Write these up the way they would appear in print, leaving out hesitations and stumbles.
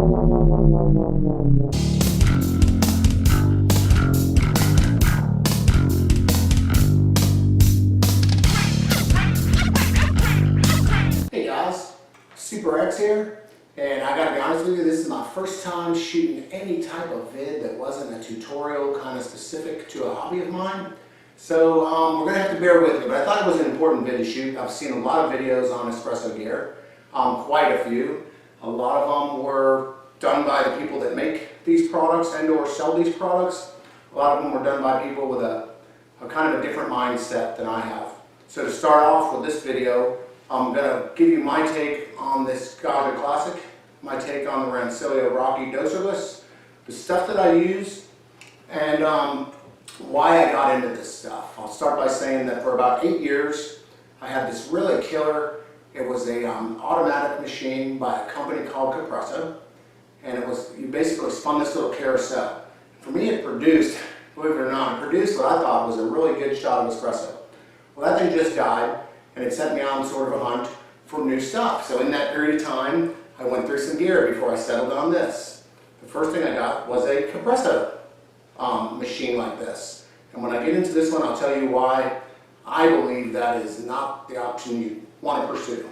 Hey guys, Super X here, and I gotta be honest with you, this is my first time shooting any type of vid that wasn't a tutorial kind of specific to a hobby of mine. So we're gonna have to bear with me, but I thought it was an important vid to shoot. I've seen a lot of videos on espresso gear, quite a few. A lot of them were done by the people that make these products and or sell these products. A lot of them were done by people with a kind of a different mindset than I have. So to start off with this video, I'm going to give you my take on this Gaggia Classic, my take on the Rancilio Rocky doserless, the stuff that I use, and why I got into this stuff. I'll start by saying that for about 8 years, I had this really killer, it was a automatic machine by a company called Capresso, and you basically spun this little carousel. For me, it produced, believe it or not, it produced what I thought was a really good shot of espresso. Well, that thing just died, and it sent me on sort of a hunt for new stuff. So in that period of time, I went through some gear before I settled on this. The first thing I got was a Capresso machine like this. And when I get into this one, I'll tell you why I believe that is not the option you want to pursue.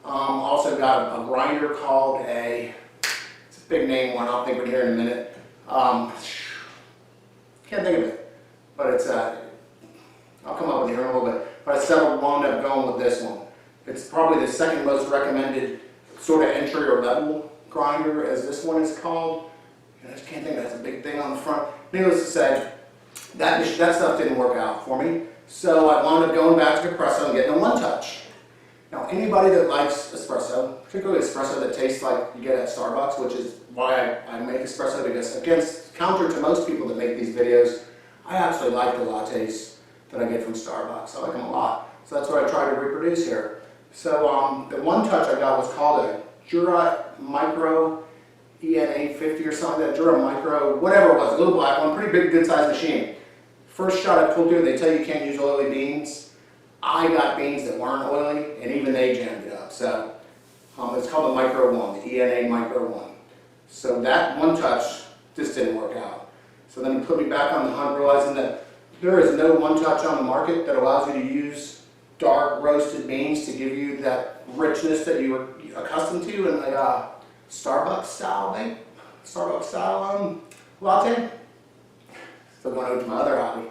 Also got a grinder called it's a big name one, I'll think of it here in a minute. Can't think of it, but it's I'll come up with it here in a little bit. But I wound up going with this one. It's probably the second most recommended sort of entry or level grinder, as this one is called. And I just can't think that's a big thing on the front. Needless to say, that stuff didn't work out for me. So I wound up going back to Capresso and getting a one touch. Now anybody that likes espresso, particularly espresso that tastes like you get at Starbucks, which is why I make espresso, because counter to most people that make these videos, I actually like the lattes that I get from Starbucks. I like them a lot. So that's what I try to reproduce here. So the one touch I got was called a Jura Micro EN850 or something, that Jura Micro, whatever it was, a little black one, pretty big, good sized machine. First shot I pulled through, they tell you can't use oily beans. I got beans that weren't oily, and even they jammed it up. So it's called the Micro 1, the ENA Micro 1. So that one touch just didn't work out. So then it put me back on the hunt, realizing that there is no one touch on the market that allows you to use dark roasted beans to give you that richness that you were accustomed to in a Starbucks style latte. Still going over to my other hobby.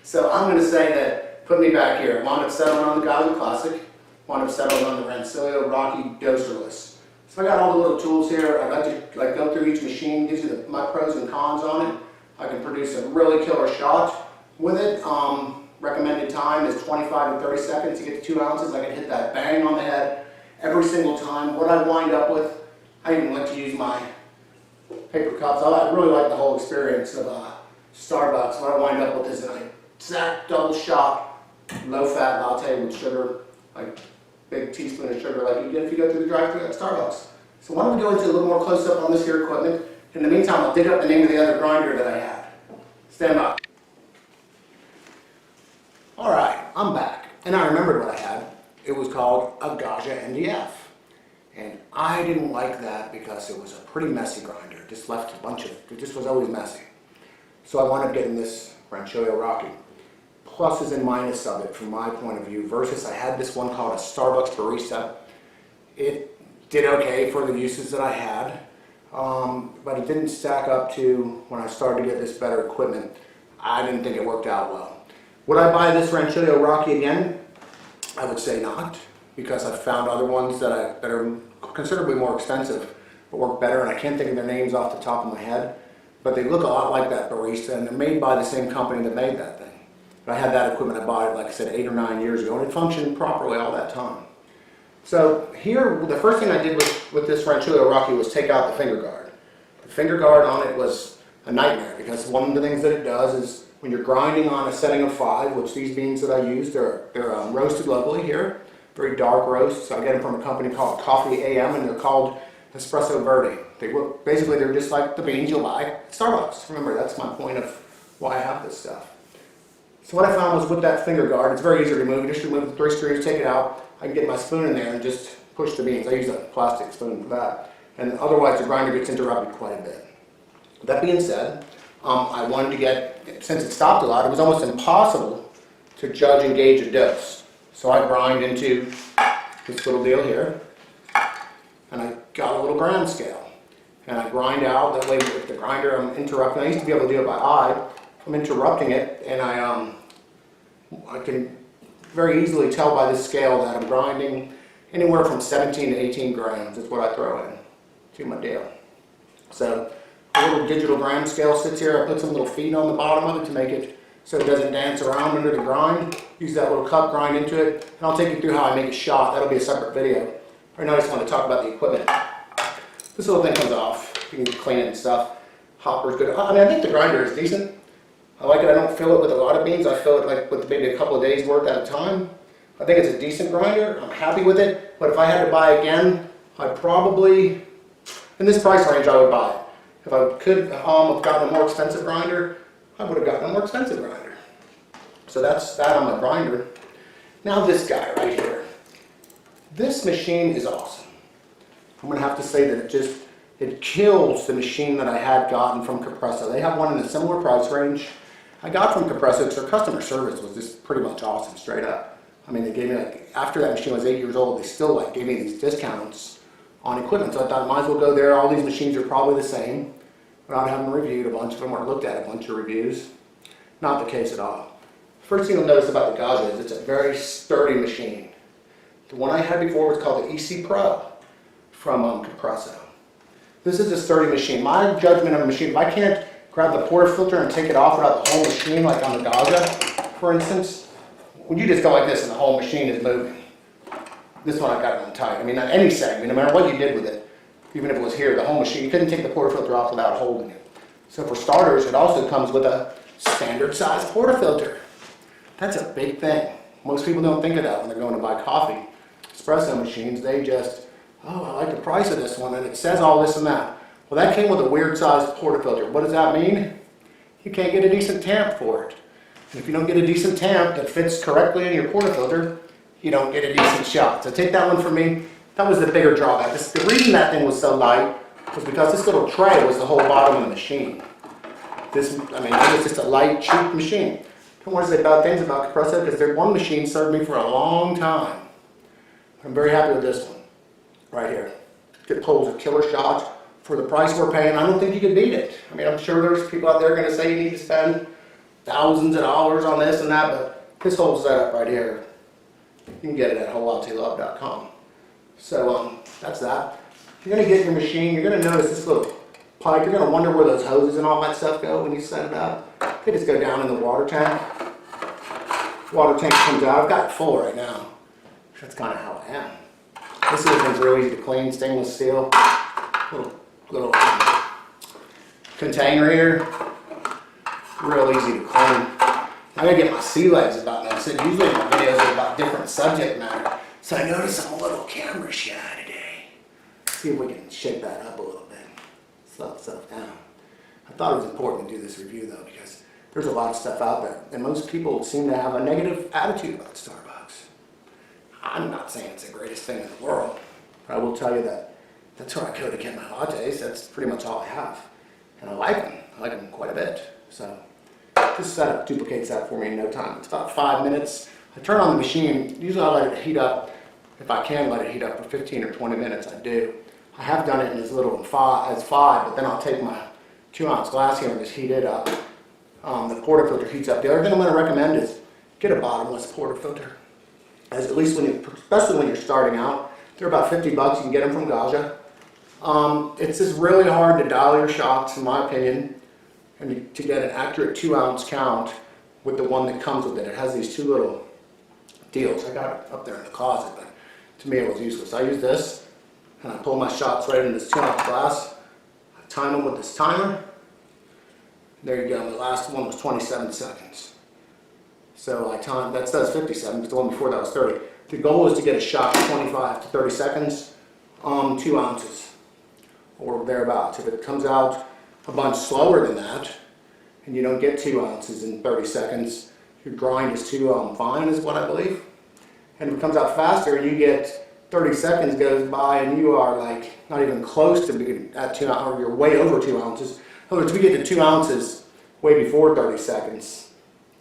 So I'm going to say that put me back here. Wound up settling on the Gaggia Classic. Wound up settling on the Rancilio Rocky doserless. So I got all the little tools here. I like to go through each machine, gives you my pros and cons on it. I can produce a really killer shot with it. Recommended time is 25 to 30 seconds to get to 2 ounces. I can hit that bang on the head every single time. What I wind up with, I even like to use my paper cups. I really like the whole experience of Starbucks. What I wind up with is an exact double shot, low fat latte with sugar, like big teaspoon of sugar like you get if you go through the drive-thru at Starbucks. So why don't we go into a little more close up on this here equipment. In the meantime, I'll dig up the name of the other grinder that I had. Stand by. Alright, I'm back, and I remembered what I had. It was called a Gaggia NDF, and I didn't like that because it was a pretty messy grinder. It just left it just was always messy. So I wound up getting this Rancilio Rocky. Pluses and minuses of it from my point of view, versus I had this one called a Starbucks Barista. It did okay for the uses that I had, but it didn't stack up to when I started to get this better equipment. I didn't think it worked out well. Would I buy this Rancilio Rocky again? I would say not, because I've found other ones that are considerably more expensive, but work better, and I can't think of their names off the top of my head, but they look a lot like that Barista, and they're made by the same company that made that thing. But I had that equipment, I bought it, like I said, 8 or 9 years ago, and it functioned properly all that time. So here, the first thing I did with this Rancilio Rocky was take out the finger guard. The finger guard on it was a nightmare, because one of the things that it does is when you're grinding on a setting of 5, which these beans that I use, they're roasted locally here, very dark roasts. I get them from a company called Coffee AM, and they're called Espresso Verde. Basically, they're just like the beans you'll buy at Starbucks. Remember, that's my point of why I have this stuff. So what I found was with that finger guard, it's very easy to remove. You just remove the 3 screws, take it out. I can get my spoon in there and just push the beans. I use a plastic spoon for that. and otherwise the grinder gets interrupted quite a bit. That being said, I wanted to get, since it stopped a lot, it was almost impossible to judge and gauge a dose. So I grind into this little deal here, and I got a little gram scale. And I grind out, that way with the grinder I'm interrupting. I used to be able to do it by eye. I'm interrupting it, and I can very easily tell by this scale that I'm grinding anywhere from 17 to 18 grams is what I throw in to my deal. So a little digital gram scale sits here. I put some little feet on the bottom of it to make it so it doesn't dance around under the grind. Use that little cup, grind into it, and I'll take you through how I make a shot. That'll be a separate video. Right now I just want to talk about the equipment. This little thing comes off. You can clean it and stuff. Hopper's good. I mean, I think the grinder is decent. I like it. I don't fill it with a lot of beans. I fill it like with maybe a couple of days worth at a time. I think it's a decent grinder. I'm happy with it. But if I had to buy again, I'd probably, in this price range, I would buy it. If I could have gotten a more expensive grinder, I would have gotten a more expensive grinder. So that's that on my grinder. Now this guy right here. This machine is awesome. I'm going to have to say that it kills the machine that I had gotten from Compresso. They have one in a similar price range. I got from Compresso because their customer service was just pretty much awesome, straight up. I mean, they gave me, like, after that machine was 8 years old, they still like gave me these discounts on equipment. So I thought I might as well go there. All these machines are probably the same, without having reviewed a bunch of them or looked at a bunch of reviews. Not the case at all. First thing you'll notice about the Gaggia is it's a very sturdy machine. The one I had before was called the EC Pro from Compresso. This is a sturdy machine. My judgment of a machine, if I can't grab the portafilter and take it off without the whole machine, like on the Gaggia, for instance, when you just go like this and the whole machine is moving. This one I got it on tight. I mean, not any segment, no matter what you did with it, even if it was here, the whole machine, you couldn't take the portafilter off without holding it. So for starters, it also comes with a standard size portafilter. That's a big thing. Most people don't think of that when they're going to buy coffee. Espresso machines, they just, oh, I like the price of this one, and it says all this and that. Well, that came with a weird sized portafilter. What does that mean? You can't get a decent tamp for it. And if you don't get a decent tamp that fits correctly in your portafilter, you don't get a decent shot. So take that one from me. That was the bigger drawback. The reason that thing was so light was because this little tray was the whole bottom of the machine. This, I mean, it was just a light, cheap machine. Don't want to say bad things about Compresso because their one machine served me for a long time. I'm very happy with this one. Right here. It pulls a killer shot for the price we're paying. I don't think you can beat it. I mean, I'm sure there's people out there going to say you need to spend thousands of dollars on this and that, but this whole setup right here, you can get it at wholelattelove.com. So that's that. You're going to get your machine. You're going to notice this little pipe. You're going to wonder where those hoses and all that stuff go when you set it up. They just go down in the water tank. Water tank comes out. I've got it full right now. That's kind of how I am. This little thing's real easy to clean, stainless steel. Little container here, real easy to clean. I gotta get my sea legs about that. So usually my videos are about different subject matter. So I noticed I'm a little camera shy today. See if we can shake that up a little bit. Slow stuff down. I thought it was important to do this review though because there's a lot of stuff out there and most people seem to have a negative attitude about Starbucks. I'm not saying it's the greatest thing in the world, but I will tell you that that's where I go to get my lattes. That's pretty much all I have. And I like them. I like them quite a bit. So this setup duplicates that for me in no time. It's about 5 minutes. I turn on the machine. Usually I let it heat up. If I can let it heat up for 15 or 20 minutes, I do. I have done it in as little as 5, but then I'll take my 2-ounce glass here and just heat it up. The portafilter heats up. The other thing I'm going to recommend is get a bottomless portafilter. As at least especially when you're starting out. They're about 50 bucks. You can get them from Gaggia. It's just really hard to dial your shots, in my opinion, and to get an accurate 2-ounce count with the one that comes with it. It has these 2 little deals. I got it up there in the closet, but to me it was useless. I use this, and I pull my shots right into this 2-ounce glass. I time them with this timer. There you go. The last one was 27 seconds. So I timed, that says 57, but the one before that was 30. The goal is to get a shot in 25 to 30 seconds, 2 ounces or thereabouts. If it comes out a bunch slower than that, and you don't get 2 ounces in 30 seconds, your grind is too fine, is what I believe. And if it comes out faster and you get 30 seconds goes by and you are like not even close to being at 2 ounces, or you're way over 2 ounces. In other words, we get to 2 ounces way before 30 seconds.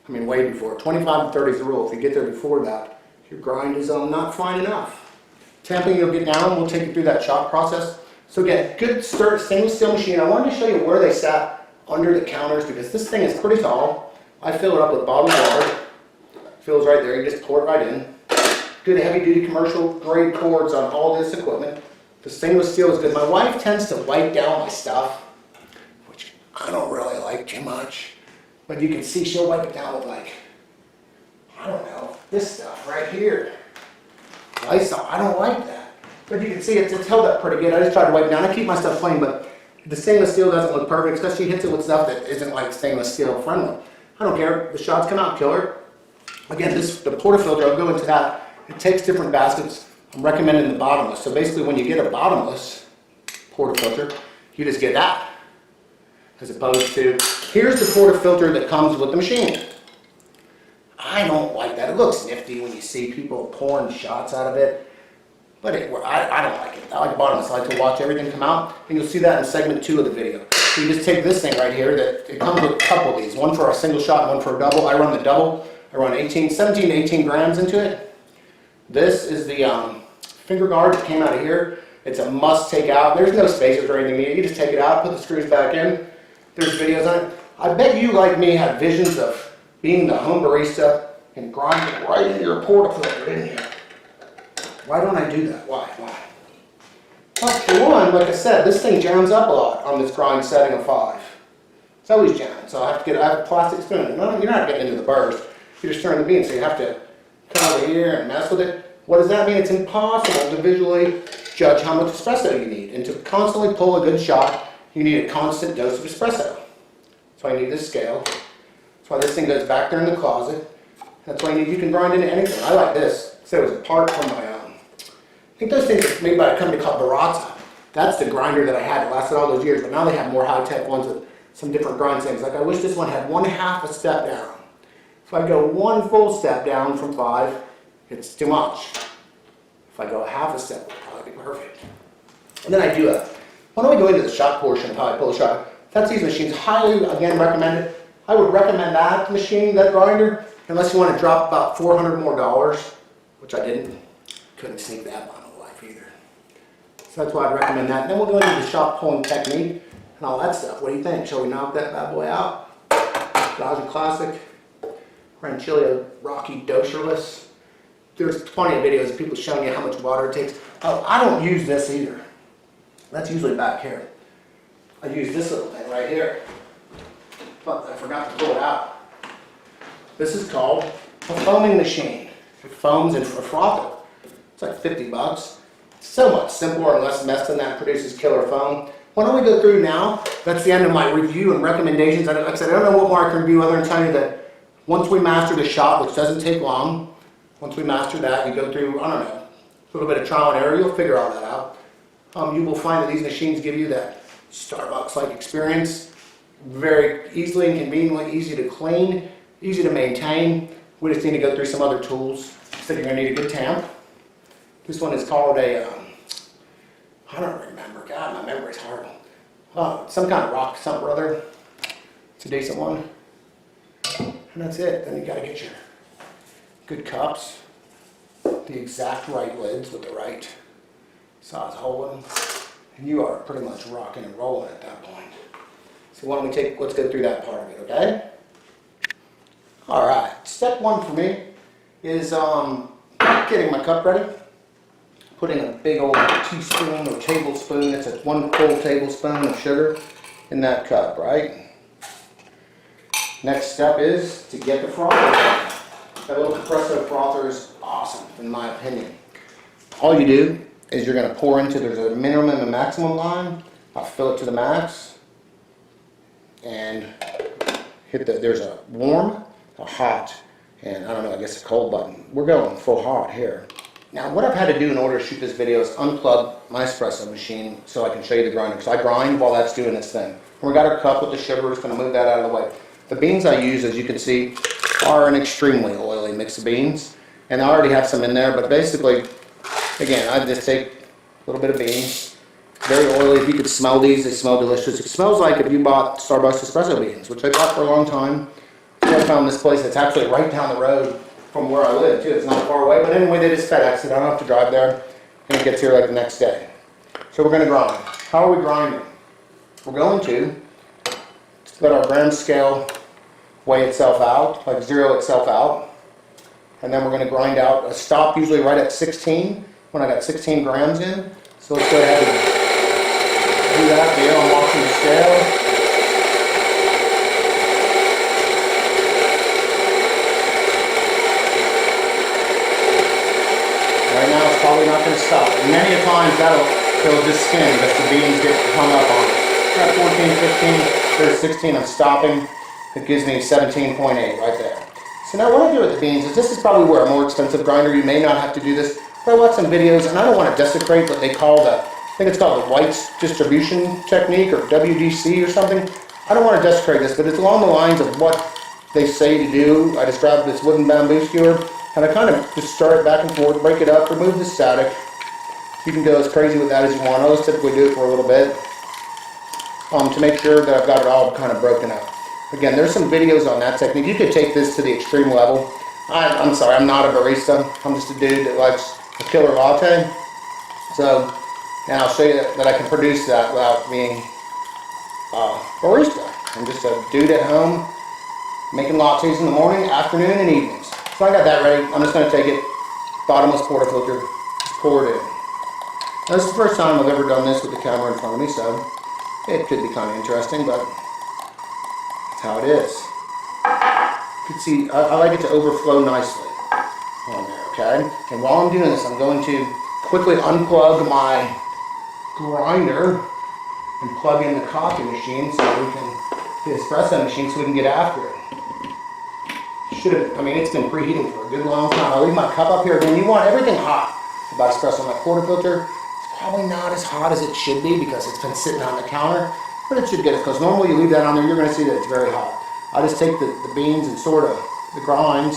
I mean, way before. 25 to 30 is the rule. If you get there before that, your grind is not fine enough. Tamping, you'll get down. We'll take you through that shop process. So again, good stainless steel machine. I wanted to show you where they sat under the counters because this thing is pretty tall. I fill it up with bottled water. Fills right there. You just pour it right in. Good heavy-duty commercial grade cords on all this equipment. The stainless steel is good. My wife tends to wipe down my stuff, which I don't really like too much. But you can see she'll wipe it down with like, I don't know, this stuff right here. Lysol. I don't like that. But you can see it's held up pretty good. I just tried to wipe it down. I keep my stuff clean, but the stainless steel doesn't look perfect, especially hits it with stuff that isn't like stainless steel friendly. I don't care. The shots come out killer. Again, the portafilter, I'll go into that. It takes different baskets. I'm recommending the bottomless. So basically when you get a bottomless portafilter, you just get that. As opposed to, here's the portafilter that comes with the machine. I don't like that. It looks nifty when you see people pouring shots out of it. But I don't like it. I like the bottomless. I like to watch everything come out. And you'll see that in segment 2 of the video. So you just take this thing right here. It comes with a couple of these. One for a single shot and one for a double. I run the double. I run 17 to 18 grams into it. This is the finger guard that came out of here. It's a must take out. There's no spacers or anything needed. You just take it out, put the screws back in. There's videos on it. I bet you, like me, have visions of being the home barista and grinding right into your portafilter in here. Why don't I do that? Why? Well, for one, like I said, this thing jams up a lot on this grind setting of 5. It's always jamming, so I have a plastic spoon. No, you're not getting into the burst. You're just stirring the beans, so you have to come over here and mess with it. What does that mean? It's impossible to visually judge how much espresso you need. And to constantly pull a good shot, you need a constant dose of espresso. So I need this scale. That's why this thing goes back there in the closet. That's why you can grind into anything. I like this. So it was a part from my own. I think those things are made by a company called Barazza. That's the grinder that I had. It lasted all those years, but now they have more high-tech ones with some different grind settings. Like I wish this one had 1/2 a step down. If I go 1 full step down from 5, it's too much. If I go 1/2 a step, it'll probably be perfect. And then I do why don't we go into the shot portion of how I pull a shot. That's these machines. Highly, again, recommended. I would recommend that machine, that grinder, unless you want to drop about $400 more, which I didn't. Couldn't sneak that on my life either. So that's why I'd recommend that. And then we'll go into the shot pulling technique and all that stuff. What do you think? Shall we knock that bad boy out? Gaggia Classic Rancilio Rocky Doserless. There's plenty of videos of people showing you how much water it takes. Oh, I don't use this either. That's usually back here. I use this little thing right here. But I forgot to pull it out. This is called a foaming machine. It foams and frother. It's like 50 bucks. So much simpler and less mess than that. Produces killer foam. Why don't we go through now? That's the end of my review and recommendations. Like I said, I don't know what more I can review other than tell you that once we master the shot, which doesn't take long, once we master that, you go through, I don't know, a little bit of trial and error, you'll figure all that out. You will find that these machines give you that Starbucks-like experience. Very easily and conveniently easy to clean, easy to maintain. We just need to go through some other tools. So you're going to need a good tamp. This one is called a, I don't remember. God, my memory's horrible. Some kind of rock something or other. It's a decent one. And that's it. Then you got to get your good cups, the exact right lids with the right size hole in them, and you are pretty much rocking and rolling at that point. So why don't we let's go through that part of it, okay? All right, step 1 for me is getting my cup ready, putting a big old teaspoon or tablespoon, it's a 1 full tablespoon of sugar in that cup, right? Next step is to get the frother. That little espresso frother is awesome, in my opinion. All you do is you're going to pour into, there's a minimum and maximum line. I'll fill it to the max. And there's a warm, a hot, and I don't know, I guess a cold button. We're going full hot here. Now, what I've had to do in order to shoot this video is unplug my espresso machine so I can show you the grinder. Because I grind while that's doing its thing. We got our cup with the sugar, we're just going to move that out of the way. The beans I use, as you can see, are an extremely oily mix of beans. And I already have some in there, but basically, Again, I just take a little bit of beans. Very oily. If you could smell these, they smell delicious. It smells like if you bought Starbucks espresso beans, which I bought for a long time. I found this place that's actually right down the road from where I live too. It's not far away, but anyway, they just FedEx it. I don't have to drive there, and it gets here like the next day. So we're going to grind. How are we grinding? We're going to let our gram scale weigh itself out, like zero itself out, and then we're going to grind out a stop usually right at 16 when I got 16 grams in. So let's go ahead and do that. There, I'm watching the scale. Right now it's probably not going to stop. And many a times it'll just skin because the beans get hung up on it. At 14, 15, there's 16, I'm stopping. It gives me 17.8 right there. So now what I do with the beans is, this is probably where a more expensive grinder, you may not have to do this, but I watch some videos and I don't want to desecrate what they call I think it's called the White's distribution technique or WDC or something. I don't want to desecrate this, but it's along the lines of what they say to do. I just grab this wooden bamboo skewer and I kind of just stir it back and forth, break it up, remove the static. You can go as crazy with that as you want. I always typically do it for a little bit to make sure that I've got it all kind of broken up. Again, there's some videos on that technique. You could take this to the extreme level. I'm sorry, I'm not a barista. I'm just a dude that likes a killer latte. So, and I'll show you that I can produce that without being a barista. I'm just a dude at home making lattes in the morning, afternoon, and evenings. So I got that ready. I'm just going to take it, bottomless portafilter, just pour it in. Now, this is the first time I've ever done this with the camera in front of me, so it could be kind of interesting, but that's how it is. You can see, I like it to overflow nicely on there, okay? And while I'm doing this, I'm going to quickly unplug my grinder and plug in the coffee machine so we can, the espresso machine, so we can get after it. It's been preheating for a good long time. I'll leave my cup up here. Again, you want everything hot about espresso. My portafilter, it's probably not as hot as it should be because it's been sitting on the counter, but it should get it, because normally you leave that on there, you're going to see that it's very hot. I just take the beans and sort of the grinds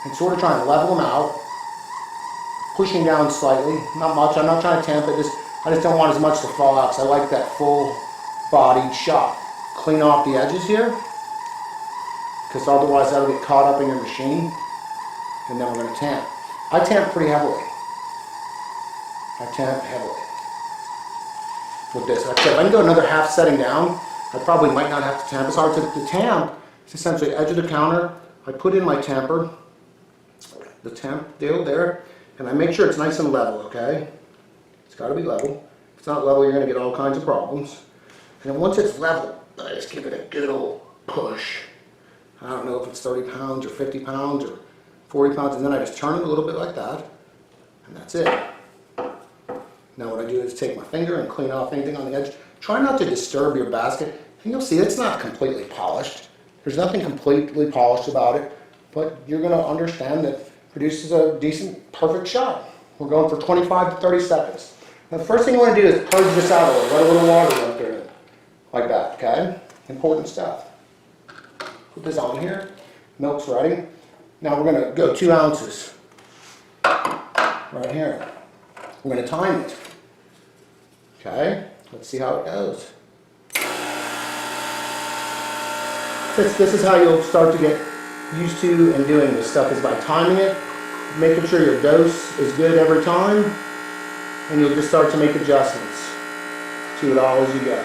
and sort of try and level them out, pushing down slightly, not much. I'm not trying to tamp it, I just don't want as much to fall out, because I like that full bodied shot. Clean off the edges here, because otherwise that'll get caught up in your machine, and then we're going to tamp. I tamp pretty heavily. With this. Like I said, if I can go another half setting down, I probably might not have to tamp as hard. The tamp is essentially edge of the counter. I put in my tamper, the tamp deal there, and I make sure it's nice and level, okay? It's got to be level. If it's not level, you're going to get all kinds of problems. And then once it's level, I just give it a good old push. I don't know if it's 30 pounds or 50 pounds or 40 pounds, and then I just turn it a little bit like that, and that's it. Now what I do is take my finger and clean off anything on the edge. Try not to disturb your basket, and you'll see it's not completely polished. There's nothing completely polished about it, but you're going to understand that it produces a decent, perfect shot. We're going for 25 to 30 seconds. Now the first thing you want to do is purge this out a little, let a little water run through it, like that, okay? Important stuff. Put this on here, milk's ready. Now we're going to go 2 ounces right here. We're going to time it. Okay, let's see how it goes. This is how you'll start to get used to and doing this stuff, is by timing it, making sure your dose is good every time, and you'll just start to make adjustments to it all as you go.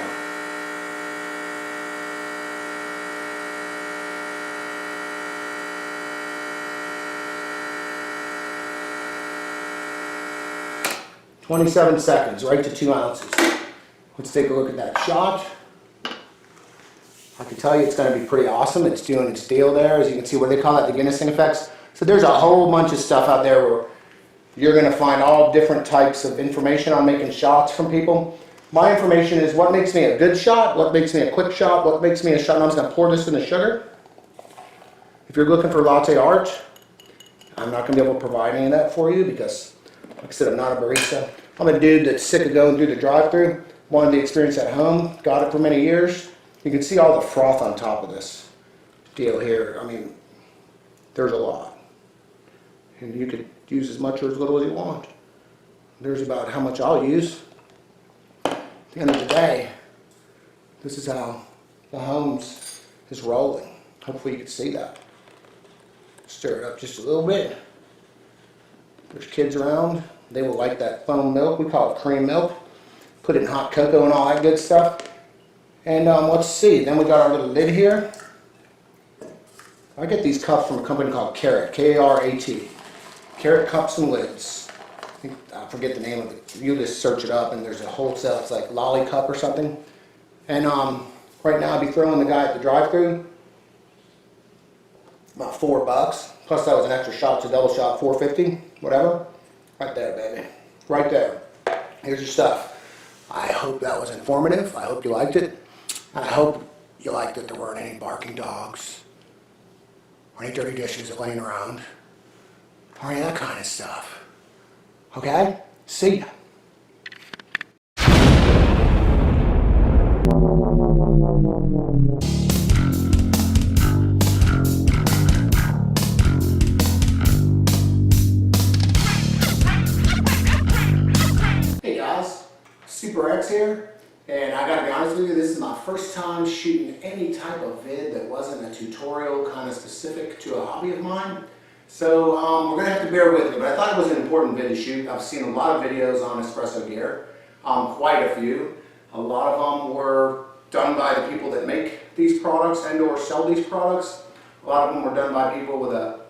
"27 seconds, right to 2 ounces. Let's take a look at that shot. I can tell you it's going to be pretty awesome. It's doing its deal there. As you can see, what they call that, the Guinnessing effects. So there's a whole bunch of stuff out there where you're going to find all different types of information on making shots from people. My information is what makes me a good shot, what makes me a quick shot, what makes me a shot. And I'm just going to pour this in the sugar. If you're looking for latte art, I'm not going to be able to provide any of that for you because, like I said, I'm not a barista. I'm a dude that's sick of going through the drive-thru. Wanted the experience at home. Got it for many years. You can see all the froth on top of this deal here. I mean, there's a lot. And you could use as much or as little as you want. there's about how much I'll use. At the end of the day, this is how the Holmes is rolling. Hopefully you can see that. Stir it up just a little bit. There's kids around. They will like that foam milk. We call it cream milk. Put it in hot cocoa and all that good stuff. And let's see. Then we got our little lid here. I get these cups from a company called Carrot. K-A-R-A-T. Carrot cups and lids. I forget the name of it. You just search it up and there's a wholesale. It's like Lolly Cup or something. And right now I'd be throwing the guy at the drive-thru about $4. Plus that was an extra shot. It's a double shot, $4.50, whatever. Right there, baby. Right there. Here's your stuff. I hope that was informative. I hope you liked it. I hope you liked that there weren't any barking dogs or any dirty dishes laying around or any of that kind of stuff. Okay? See ya. Hey guys, Super X here, and I gotta be honest with you, this is my first time shooting any type of vid that wasn't a tutorial kind of specific to a hobby of mine. So we're gonna have to bear with me, but I thought it was an important vid to shoot. I've seen a lot of videos on espresso gear, quite a few. A lot of them were done by the people that make these products and or sell these products. A lot of them were done by people with a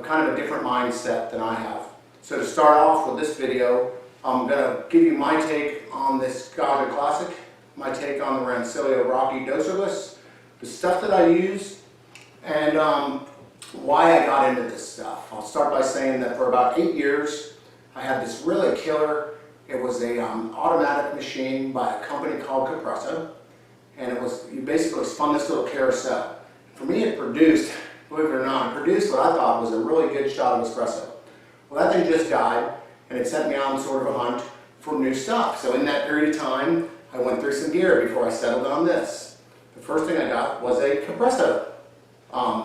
kind of a different mindset than I have. So to start off with this video, I'm going to give you my take on this Gaggia Classic, my take on the Rancilio Rocky doserless, the stuff that I use, and why I got into this stuff. I'll start by saying that for about 8 years, I had this really killer. It was a automatic machine by a company called Compresso, and you basically spun this little carousel. For me, it produced, believe it or not, it produced what I thought was a really good shot of espresso. Well, that thing just died, and it sent me on sort of a hunt for new stuff. So in that period of time, I went through some gear before I settled on this. The first thing I got was a Compresso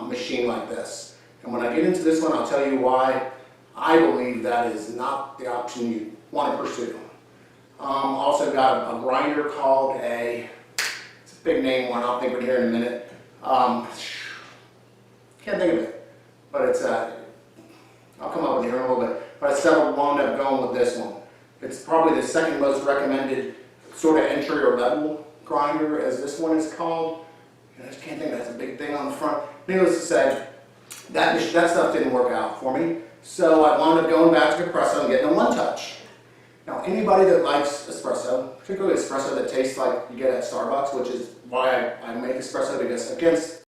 machine like this. And when I get into this one, I'll tell you why I believe that is not the option you want to pursue. Also got a grinder called it's a big name one, I'll think of it here in a minute. Can't think of it, but it's I'll come up with it here in a little bit. But I wound up going with this one. It's probably the second most recommended sort of entry or level grinder, as this one is called. I just can't think that's a big thing on the front. Needless to say, that stuff didn't work out for me. So I wound up going back to Compresso and getting a one-touch. Now, anybody that likes espresso, particularly espresso that tastes like you get at Starbucks, which is why I make espresso, because against